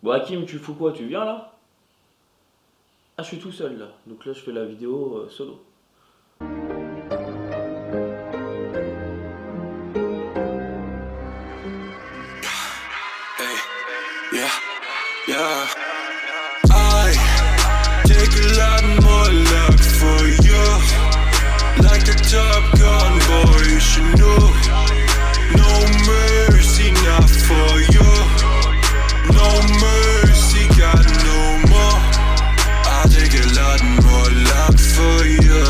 Bon, Hakim, tu fous quoi? Tu viens là? Ah, je suis tout seul là. Donc là, je fais la vidéo solo. Hey, yeah, yeah. I take a lot more luck for you. Like a Top Gun boy, you should know. No mercy, not for you. No mercy, got no more. I take a lot more luck for you.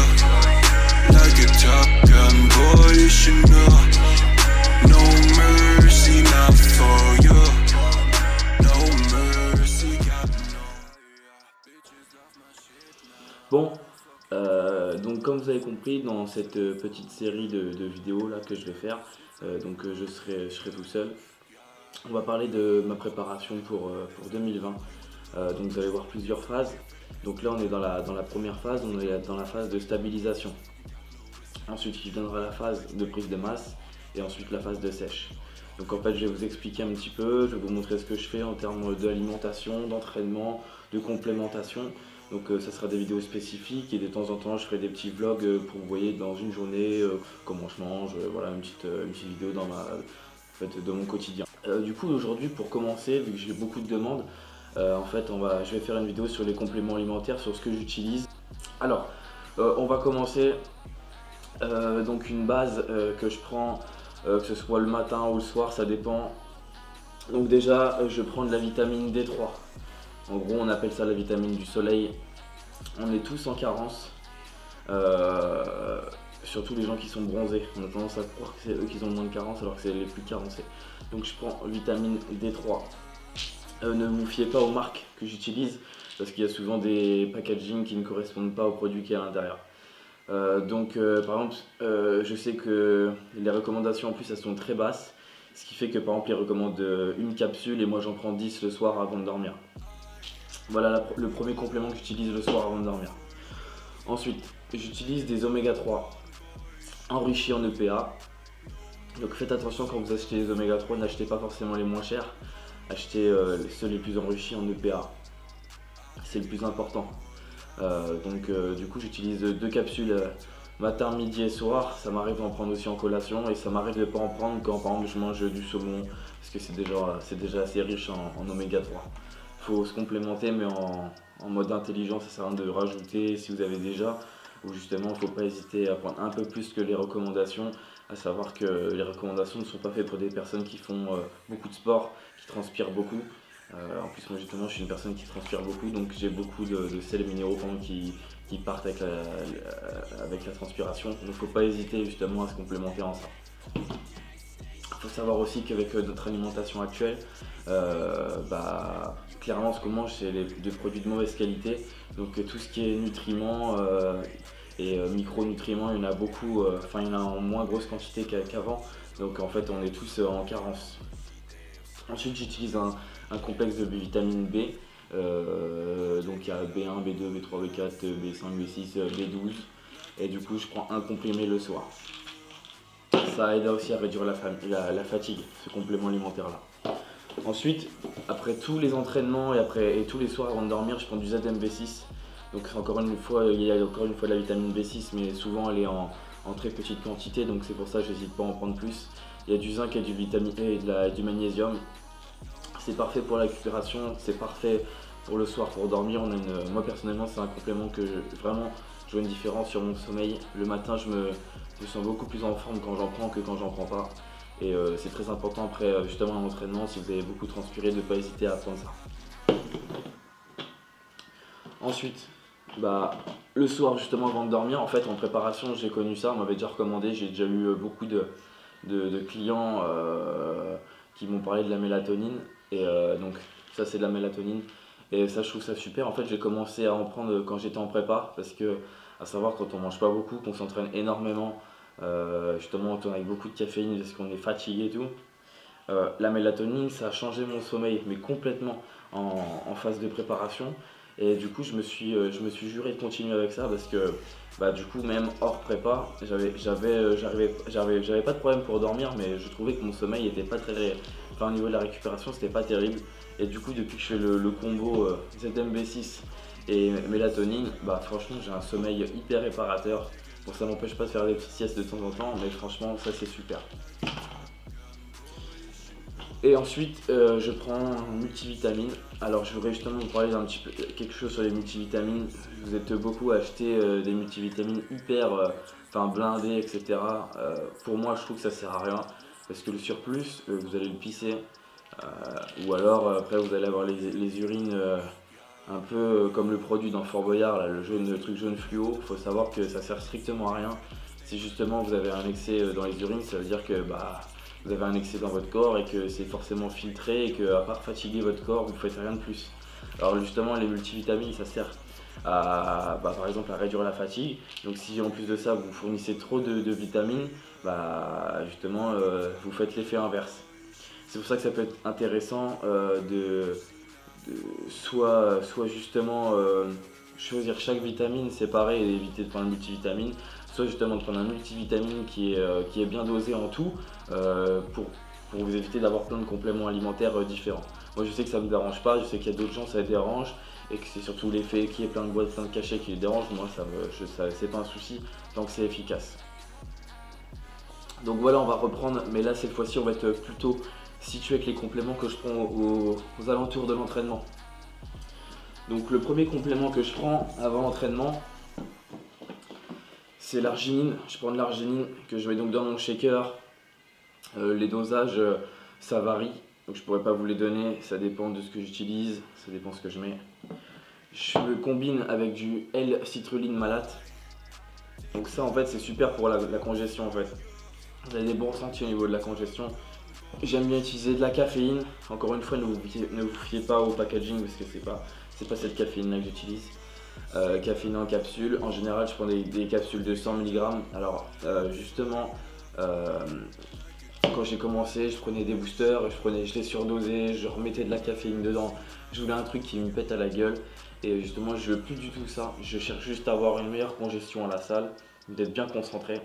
Like a Top Gun boy, you should know. No mercy, not for you. No mercy, got no. Bitches love my shit now. Bon, donc comme vous avez compris, dans cette petite série de vidéos là que je vais faire, je serai tout seul. On va parler de ma préparation pour 2020. Donc vous allez voir plusieurs phases. Donc là, on est dans la première phase, on est dans la phase de stabilisation. Ensuite, il viendra la phase de prise de masse et ensuite la phase de sèche. Donc en fait, je vais vous expliquer un petit peu, je vais vous montrer ce que je fais en termes d'alimentation, d'entraînement, de complémentation. Donc ça sera des vidéos spécifiques et de temps en temps, je ferai des petits vlogs pour vous voyez dans une journée comment je mange, voilà une petite vidéo en fait, de mon quotidien. Du coup, aujourd'hui, pour commencer, vu que j'ai beaucoup de demandes, en fait, je vais faire une vidéo sur les compléments alimentaires, sur ce que j'utilise. Alors, on va commencer donc une base que je prends, que ce soit le matin ou le soir, ça dépend. Donc déjà, je prends de la vitamine D3. En gros, on appelle ça la vitamine du soleil. On est tous en carence, surtout les gens qui sont bronzés. On a tendance à croire que c'est eux qui ont moins de carence alors que c'est les plus carencés. Donc je prends vitamine D3. Ne vous fiez pas aux marques que j'utilise parce qu'il y a souvent des packaging qui ne correspondent pas aux produits qui est à l'intérieur. Par exemple, je sais que les recommandations en plus elles sont très basses, ce qui fait que par exemple ils recommandent une capsule et moi j'en prends 10 le soir avant de dormir. Voilà le premier complément que j'utilise le soir avant de dormir. Ensuite, j'utilise des oméga 3 enrichis en EPA. Donc faites attention quand vous achetez les oméga 3, n'achetez pas forcément les moins chers, achetez ceux les plus enrichis en EPA. C'est le plus important. Du coup j'utilise deux capsules matin, midi et soir. Ça m'arrive d'en prendre aussi en collation et ça m'arrive de ne pas en prendre quand par exemple je mange du saumon parce que c'est déjà assez riche en oméga 3. Faut se complémenter mais en mode intelligent, ça sert à rien de rajouter si vous avez déjà, ou justement il ne faut pas hésiter à prendre un peu plus que les recommandations, à savoir que les recommandations ne sont pas faites pour des personnes qui font beaucoup de sport, qui transpirent beaucoup. En plus, moi justement, je suis une personne qui transpire beaucoup, donc j'ai beaucoup de sels minéraux qui partent avec la transpiration. Donc, il ne faut pas hésiter justement à se complémenter en ça. Il faut savoir aussi qu'avec notre alimentation actuelle, clairement, ce qu'on mange, c'est des produits de mauvaise qualité. Donc, tout ce qui est nutriments et micronutriments, il y en a beaucoup, il y en a en moins grosse quantité qu'avant. Donc, en fait, on est tous en carence. Ensuite, j'utilise un complexe de vitamine B. Donc il y a B1, B2, B3, B4, B5, B6, B12. Et du coup, je prends un comprimé le soir. Ça aide aussi à réduire la fatigue, ce complément alimentaire là. Ensuite, après tous les entraînements et tous les soirs avant de dormir, je prends du ZMB6. Donc encore une fois, il y a encore une fois de la vitamine B6, mais souvent elle est en très petite quantité, donc c'est pour ça que j'hésite pas à en prendre plus. Il y a du zinc et du vitamine E et du magnésium. C'est parfait pour la récupération, c'est parfait pour le soir, pour dormir. Moi personnellement, c'est un complément que vraiment je vois une différence sur mon sommeil. Le matin, je me sens beaucoup plus en forme quand j'en prends que quand j'en prends pas. Et c'est très important après justement un entraînement, si vous avez beaucoup transpiré, de ne pas hésiter à prendre ça. Ensuite, le soir justement avant de dormir, en fait en préparation j'ai connu ça, on m'avait déjà recommandé, j'ai déjà eu beaucoup de clients qui m'ont parlé de la mélatonine. Et donc ça c'est de la mélatonine. Et ça je trouve ça super. En fait j'ai commencé à en prendre quand j'étais en prépa. Parce que à savoir quand on mange pas beaucoup, qu'on s'entraîne énormément, justement on tourne avec beaucoup de caféine parce qu'on est fatigué et tout. La mélatonine ça a changé mon sommeil mais complètement en phase de préparation. Et du coup je me suis juré de continuer avec ça parce que bah, du coup même hors prépa, j'avais pas de problème pour dormir, mais je trouvais que mon sommeil était pas très... Enfin au niveau de la récupération c'était pas terrible. Et du coup depuis que je fais le combo ZMB6 et mélatonine, bah franchement j'ai un sommeil hyper réparateur. Bon ça m'empêche pas de faire des petites siestes de temps en temps, mais franchement ça c'est super. Et ensuite, je prends un multivitamine. Alors, je voudrais justement vous parler d'un petit peu quelque chose sur les multivitamines. Vous êtes beaucoup à acheter des multivitamines hyper blindés, etc. Pour moi, je trouve que ça sert à rien parce que le surplus, vous allez le pisser. Ou alors, après, vous allez avoir les urines un peu comme le produit dans Fort Boyard, là, le truc jaune fluo. Il faut savoir que ça sert strictement à rien. Si justement vous avez un excès dans les urines, ça veut dire que vous avez un excès dans votre corps et que c'est forcément filtré et que à part fatiguer votre corps, vous ne faites rien de plus. Alors justement les multivitamines ça sert à par exemple à réduire la fatigue. Donc si en plus de ça vous fournissez trop de vitamines, justement vous faites l'effet inverse. C'est pour ça que ça peut être intéressant de soit justement choisir chaque vitamine séparée et éviter de prendre une multivitamine, soit justement de prendre un multivitamine qui est bien dosé en tout pour vous éviter d'avoir plein de compléments alimentaires différents. Moi je sais que ça ne me dérange pas, je sais qu'il y a d'autres gens ça les dérange et que c'est surtout l'effet qu'il y ait plein de boîtes, plein de cachets qui les dérangent. Moi c'est pas un souci tant que c'est efficace. Donc voilà, on va reprendre, mais là cette fois-ci on va être plutôt situé avec les compléments que je prends aux alentours de l'entraînement. Donc le premier complément que je prends avant l'entraînement, c'est l'arginine. Je prends de l'arginine que je mets donc dans mon shaker. Les dosages, ça varie, donc je pourrais pas vous les donner, ça dépend de ce que j'utilise, ça dépend de ce que je mets. Je le combine avec du L-citrulline malate. Donc ça en fait c'est super pour la congestion en fait. Vous avez des bons ressentis au niveau de la congestion. J'aime bien utiliser de la caféine. Encore une fois, ne vous fiez pas au packaging parce que c'est pas cette caféine là que j'utilise. Caféine en capsule. En général, je prends des capsules de 100 mg. Alors justement, quand j'ai commencé, je prenais des boosters, je les surdosais, je remettais de la caféine dedans. Je voulais un truc qui me pète à la gueule. Et justement, je veux plus du tout ça. Je cherche juste à avoir une meilleure congestion à la salle, d'être bien concentré.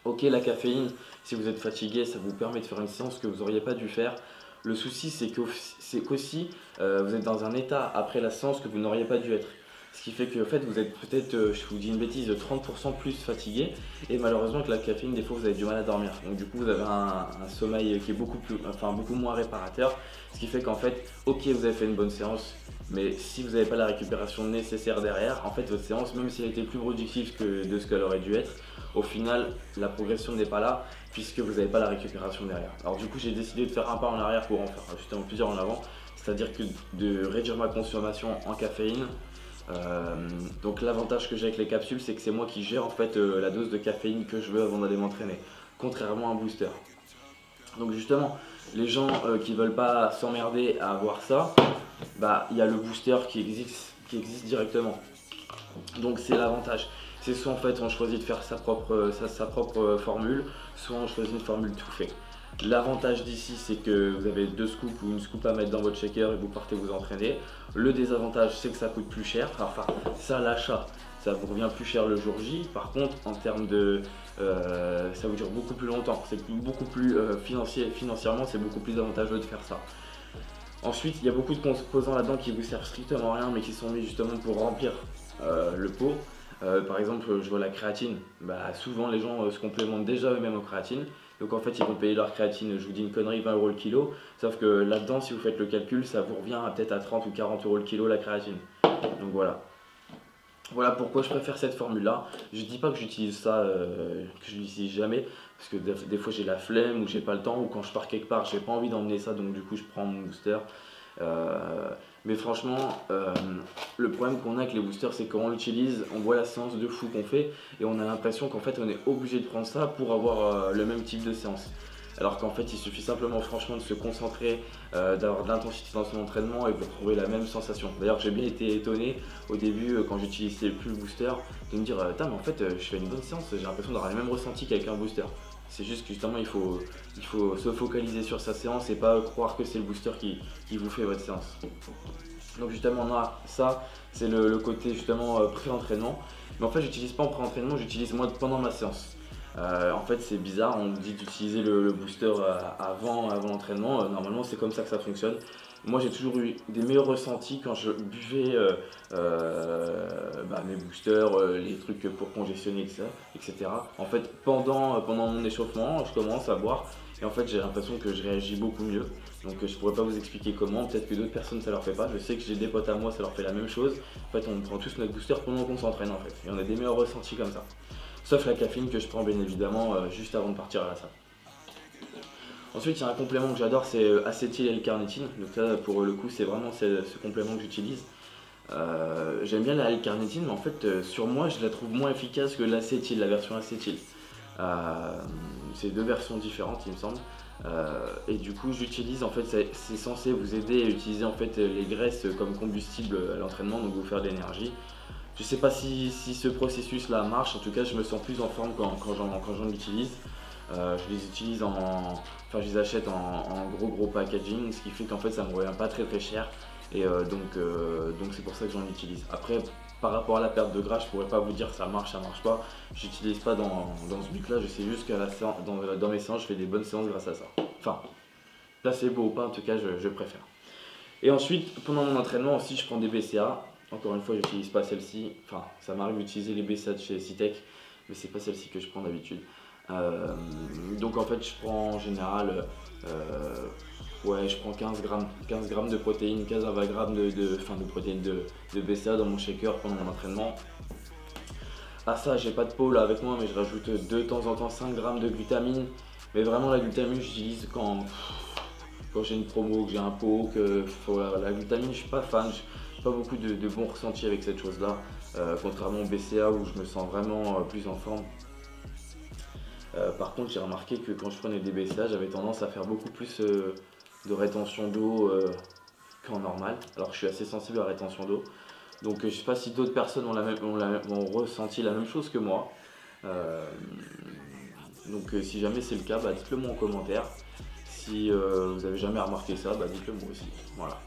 Ok, la caféine, si vous êtes fatigué, ça vous permet de faire une séance que vous n'auriez pas dû faire. Le souci, c'est qu'aussi, vous êtes dans un état après la séance que vous n'auriez pas dû être. Ce qui fait que en fait, vous êtes peut-être, je vous dis une bêtise, de 30% plus fatigué. Et malheureusement, avec la caféine, des fois, vous avez du mal à dormir. Donc du coup, vous avez un sommeil qui est beaucoup moins réparateur. Ce qui fait qu'en fait, ok, vous avez fait une bonne séance. Mais si vous n'avez pas la récupération nécessaire derrière, en fait, votre séance, même si elle était plus productive que de ce qu'elle aurait dû être, au final, la progression n'est pas là puisque vous n'avez pas la récupération derrière. Alors du coup, j'ai décidé de faire un pas en arrière pour en faire justement plusieurs en avant, c'est-à-dire que de réduire ma consommation en caféine. Donc l'avantage que j'ai avec les capsules, c'est que c'est moi qui gère en fait la dose de caféine que je veux avant d'aller m'entraîner, contrairement à un booster. Donc justement, les gens qui veulent pas s'emmerder à avoir ça, il y a le booster qui existe directement. Donc c'est l'avantage. C'est soit en fait on choisit de faire sa propre formule, soit on choisit une formule tout fait. L'avantage d'ici c'est que vous avez 2 scoops ou une scoop à mettre dans votre shaker et vous partez vous entraîner. Le désavantage c'est que ça coûte plus cher, enfin ça l'achat, ça vous revient plus cher le jour J. Par contre en termes de ça vous dure beaucoup plus longtemps, c'est beaucoup plus financièrement c'est beaucoup plus avantageux de faire ça. Ensuite il y a beaucoup de composants là-dedans qui vous servent strictement à rien mais qui sont mis justement pour remplir le pot. Par exemple, je vois la créatine, souvent les gens se complémentent déjà eux-mêmes aux créatines. Donc en fait, ils vont payer leur créatine, je vous dis une connerie, 20 € le kilo. Sauf que là-dedans, si vous faites le calcul, ça vous revient peut-être à 30 ou 40 € le kilo la créatine. Donc voilà. Voilà pourquoi je préfère cette formule-là. Je dis pas que j'utilise ça, que je l'utilise jamais. Parce que des fois j'ai la flemme ou j'ai pas le temps ou quand je pars quelque part, j'ai pas envie d'emmener ça. Donc du coup, je prends mon booster. Mais franchement, le problème qu'on a avec les boosters, c'est quand on l'utilise, on voit la séance de fou qu'on fait et on a l'impression qu'en fait on est obligé de prendre ça pour avoir le même type de séance. Alors qu'en fait il suffit simplement franchement de se concentrer, d'avoir de l'intensité dans son entraînement et vous retrouver la même sensation. D'ailleurs j'ai bien été étonné au début quand j'utilisais plus le booster de me dire mais en fait je fais une bonne séance, j'ai l'impression d'avoir les mêmes ressentis qu'avec un booster. C'est juste que justement il faut se focaliser sur sa séance et pas croire que c'est le booster qui vous fait votre séance. Donc justement on a ça, c'est le côté justement pré-entraînement. Mais en fait j'utilise pas en pré-entraînement, j'utilise moi pendant ma séance. En fait c'est bizarre, on dit d'utiliser le booster avant l'entraînement. Normalement c'est comme ça que ça fonctionne. Moi j'ai toujours eu des meilleurs ressentis quand je buvais mes boosters, les trucs pour congestionner, etc. En fait pendant mon échauffement, je commence à boire et en fait j'ai l'impression que je réagis beaucoup mieux. Donc je pourrais pas vous expliquer comment, peut-être que d'autres personnes ça leur fait pas. Je sais que j'ai des potes à moi, ça leur fait la même chose. En fait on prend tous notre booster pendant qu'on s'entraîne en fait. Et on a des meilleurs ressentis comme ça. Sauf la caféine que je prends bien évidemment juste avant de partir à la salle. Ensuite, il y a un complément que j'adore, c'est acétyl L-carnitine. Donc là, pour le coup, c'est vraiment ce complément que j'utilise. J'aime bien la L-carnitine, mais en fait, sur moi, je la trouve moins efficace que l'acétyl, la version acétyl. C'est deux versions différentes, il me semble. Et du coup, j'utilise, en fait, c'est censé vous aider à utiliser en fait les graisses comme combustible à l'entraînement, donc vous faire de l'énergie. Je sais pas si ce processus là marche, en tout cas je me sens plus en forme quand j'en utilise. Je les utilise enfin je les achète en gros packaging, ce qui fait qu'en fait ça me revient pas très cher et donc c'est pour ça que j'en utilise. Après par rapport à la perte de gras, je pourrais pas vous dire ça marche pas. J'utilise pas dans ce but là, je sais juste que dans mes séances je fais des bonnes séances grâce à ça. Enfin, placebo ou pas, en tout cas je préfère. Et ensuite pendant mon entraînement aussi je prends des BCA. Encore une fois, j'utilise pas celle-ci. Enfin, ça m'arrive d'utiliser les BCA de chez Citec, mais c'est pas celle-ci que je prends d'habitude. Donc en fait, je prends en général, je prends 15 grammes de protéines, 15 à 20 grammes de protéines de BCA dans mon shaker pendant mon entraînement. À ça, j'ai pas de pot là avec moi, mais je rajoute de temps en temps 5 grammes de glutamine. Mais vraiment, la glutamine, j'utilise quand j'ai une promo, que j'ai un pot, la glutamine, je suis pas fan. Pas beaucoup de bons ressentis avec cette chose là, contrairement au BCA où je me sens vraiment plus en forme. Par contre j'ai remarqué que quand je prenais des BCA j'avais tendance à faire beaucoup plus de rétention d'eau qu'en normal, alors que je suis assez sensible à la rétention d'eau. Donc je sais pas si d'autres personnes ont ressenti la même chose que moi. Donc si jamais c'est le cas, dites-le moi en commentaire. Si vous avez jamais remarqué ça, dites-le moi aussi. Voilà.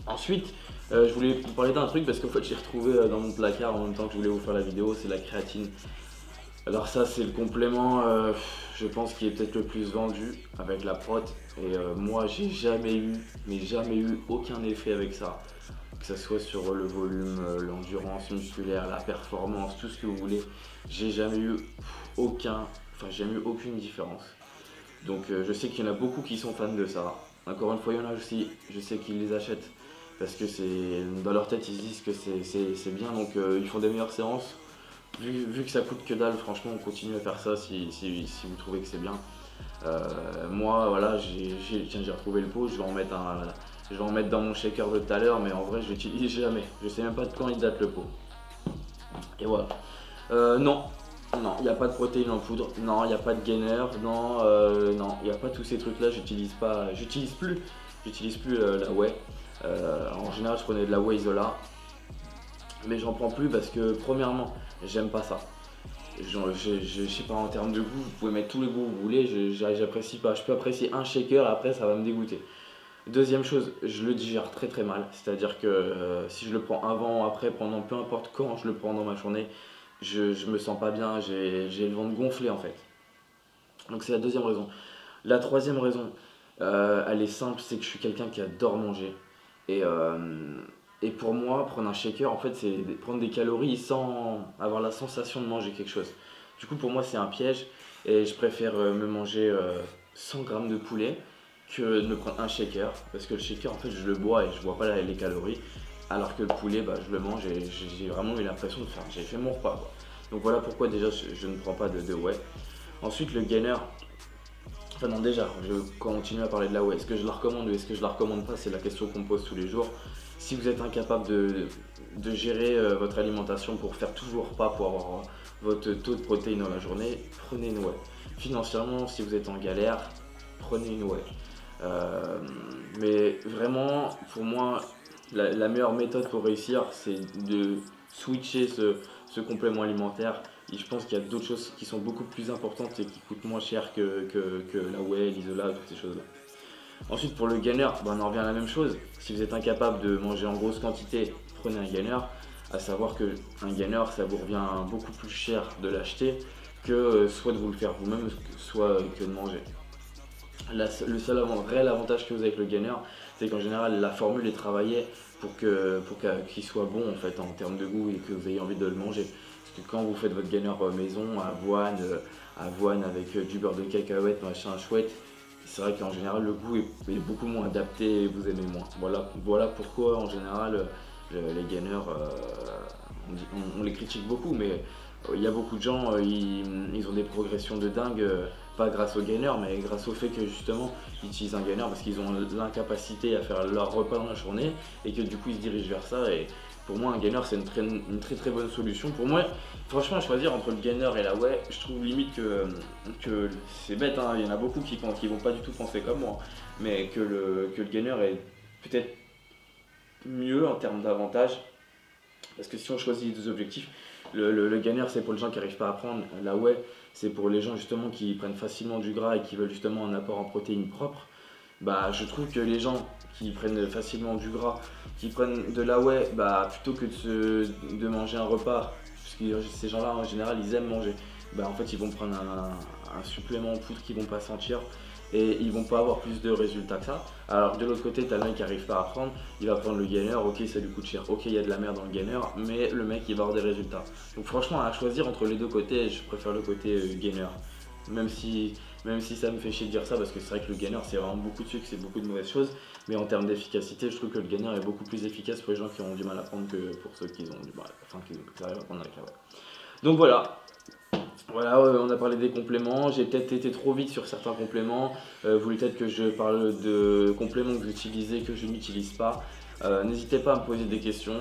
Ensuite, je voulais vous parler d'un truc parce qu'en fait j'ai retrouvé dans mon placard en même temps que je voulais vous faire la vidéo, c'est la créatine. Alors ça c'est le complément je pense qui est peut-être le plus vendu avec la prot et moi j'ai jamais eu aucun effet avec ça. Que ce soit sur le volume, l'endurance musculaire, la performance, tout ce que vous voulez, j'ai jamais eu aucune différence. Donc je sais qu'il y en a beaucoup qui sont fans de ça. Encore une fois il y en a aussi, je sais qu'ils les achètent. Parce que dans leur tête ils se disent que c'est bien, donc ils font des meilleures séances. Vu que ça coûte que dalle, franchement on continue à faire ça si vous trouvez que c'est bien. Moi voilà, j'ai retrouvé le pot, je vais en mettre dans mon shaker de tout à l'heure, mais en vrai je l'utilise jamais. Je sais même pas de quand il date le pot. Et voilà. Non, il n'y a pas de protéines en poudre, non, il n'y a pas de gainer, non, il n'y a pas tous ces trucs là, j'utilise plus la whey. En général je prenais de la whey isola, mais j'en prends plus parce que premièrement j'aime pas ça. Je sais pas, en termes de goût, vous pouvez mettre tous les goûts que vous voulez, j'apprécie pas. Je peux apprécier un shaker, après ça va me dégoûter. Deuxième chose, je le digère très très mal, c'est-à-dire que si je le prends avant ou après, pendant peu importe quand je le prends dans ma journée, je me sens pas bien, j'ai le ventre gonflé en fait. Donc c'est la deuxième raison. La troisième raison, elle est simple, c'est que je suis quelqu'un qui adore manger. Et pour moi, prendre un shaker, en fait, c'est prendre des calories sans avoir la sensation de manger quelque chose. Du coup, pour moi, c'est un piège et je préfère me manger 100 grammes de poulet que de me prendre un shaker. Parce que le shaker, en fait, je le bois et je vois pas les calories. Alors que le poulet, je le mange et j'ai vraiment eu l'impression de faire. J'ai fait mon repas, quoi. Donc voilà pourquoi déjà je ne prends pas de whey. Ensuite, le gainer. Enfin non, déjà, je continue à parler de la whey. Est-ce que je la recommande ou est-ce que je la recommande pas? C'est la question qu'on me pose tous les jours. Si vous êtes incapable de gérer votre alimentation pour faire tous vos repas, pour avoir votre taux de protéines dans la journée, prenez une whey. Financièrement, si vous êtes en galère, prenez une whey. Mais vraiment, pour moi, la meilleure méthode pour réussir, c'est de switcher ce complément alimentaire. Et je pense qu'il y a d'autres choses qui sont beaucoup plus importantes et qui coûtent moins cher que la whey, l'isola, toutes ces choses-là. Ensuite pour le gainer, on en revient à la même chose. Si vous êtes incapable de manger en grosse quantité, prenez un gainer. À savoir qu'un gainer, ça vous revient beaucoup plus cher de l'acheter que soit de vous le faire vous-même, soit que de manger. Le seul réel avantage que vous avez avec le gainer, c'est qu'en général la formule est travaillée pour qu'il soit bon en fait en termes de goût et que vous ayez envie de le manger. Parce que quand vous faites votre gainer maison, avoine avec du beurre de cacahuète, machin chouette, c'est vrai qu'en général le goût est beaucoup moins adapté et vous aimez moins. Voilà pourquoi en général les gainers, on les critique beaucoup, mais il y a beaucoup de gens, ils ont des progressions de dingue, pas grâce au gainer, mais grâce au fait que justement ils utilisent un gainer parce qu'ils ont l'incapacité à faire leur repas dans la journée et que du coup ils se dirigent vers ça. Et pour moi un gainer c'est une très bonne solution. Pour moi, franchement, à choisir entre le gainer et la whey, je trouve limite que c'est bête, hein. Il y en a beaucoup qui vont pas du tout penser comme moi, mais que le gainer est peut-être mieux en termes d'avantages. Parce que si on choisit des objectifs, le gainer c'est pour les gens qui n'arrivent pas à prendre, la whey c'est pour les gens justement qui prennent facilement du gras et qui veulent justement un apport en protéines propre. Je trouve que les gens qui prennent facilement du gras, qui prennent de la whey, plutôt que de manger un repas, parce que ces gens-là en général ils aiment manger, en fait ils vont prendre un supplément en poudre qu'ils vont pas sentir et ils vont pas avoir plus de résultats que ça. Alors de l'autre côté, t'as le mec qui arrive pas à prendre, il va prendre le gainer, ok ça lui coûte cher, ok il y a de la merde dans le gainer, mais le mec il va avoir des résultats. Donc franchement à choisir entre les deux côtés, je préfère le côté gainer. Même si ça me fait chier de dire ça parce que c'est vrai que le gainer c'est vraiment beaucoup de sucre, c'est beaucoup de mauvaises choses, mais en termes d'efficacité je trouve que le gainer est beaucoup plus efficace pour les gens qui ont du mal à prendre que pour ceux qui ont du mal, qui arrivent à prendre avec la whey. Donc voilà, on a parlé des compléments, j'ai peut-être été trop vite sur certains compléments, vous voulez peut-être que je parle de compléments que vous utilisez, que je n'utilise pas. N'hésitez pas à me poser des questions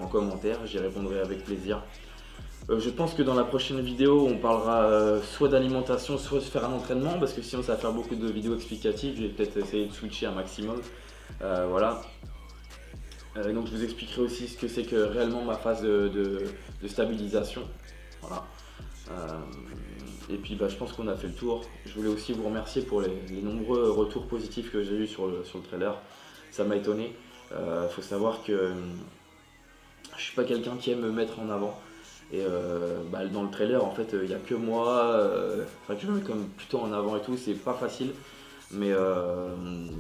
en commentaire, j'y répondrai avec plaisir. Je pense que dans la prochaine vidéo, on parlera soit d'alimentation, soit de faire un entraînement, parce que sinon ça va faire beaucoup de vidéos explicatives, je vais peut-être essayer de switcher un maximum. Donc je vous expliquerai aussi ce que c'est que réellement ma phase de stabilisation. Voilà. Et puis je pense qu'on a fait le tour. Je voulais aussi vous remercier pour les nombreux retours positifs que j'ai eu sur le trailer. Ça m'a étonné. Faut savoir que je suis pas quelqu'un qui aime me mettre en avant. Et dans le trailer en fait il n'y a que moi, que je me mets comme plutôt en avant et tout, c'est pas facile. Mais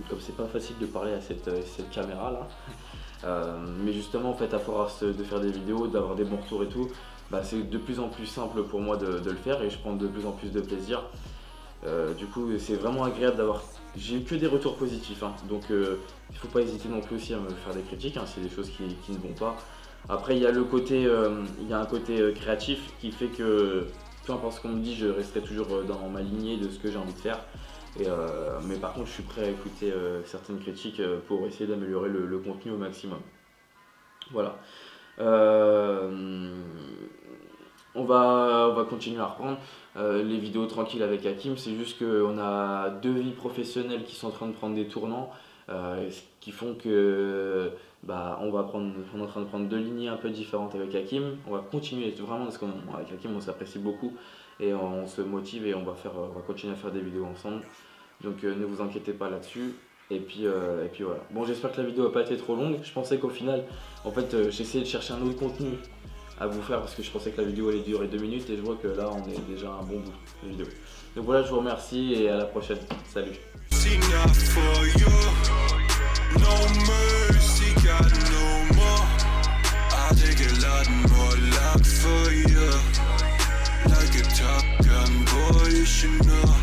comme c'est pas facile de parler à cette caméra là, mais justement en fait à force de faire des vidéos, d'avoir des bons retours et tout, c'est de plus en plus simple pour moi de le faire et je prends de plus en plus de plaisir. Du coup c'est vraiment agréable d'avoir, j'ai eu que des retours positifs, hein. Donc il faut pas hésiter non plus aussi à me faire des critiques, hein, s'il y a des choses qui ne vont pas. Après il y a un côté créatif qui fait que peu importe ce qu'on me dit, je resterai toujours dans ma lignée de ce que j'ai envie de faire. Mais par contre je suis prêt à écouter certaines critiques pour essayer d'améliorer le contenu au maximum. Voilà. On va continuer à reprendre les vidéos tranquilles avec Hakim. C'est juste qu'on a deux vies professionnelles qui sont en train de prendre des tournants, ce qui font que on est en train de prendre deux lignées un peu différentes avec Hakim. On va continuer vraiment parce qu'avec Hakim on s'apprécie beaucoup et on se motive et on va continuer à faire des vidéos ensemble. Donc ne vous inquiétez pas là-dessus. Et puis voilà. Bon, j'espère que la vidéo n'a pas été trop longue. Je pensais qu'au final, en fait, j'essayais de chercher un autre contenu à vous faire parce que je pensais que la vidéo allait durer 2 minutes et je vois que là on est déjà à un bon bout de vidéo. Donc voilà, je vous remercie et à la prochaine. Salut. Like a Top Gun boy, you should know.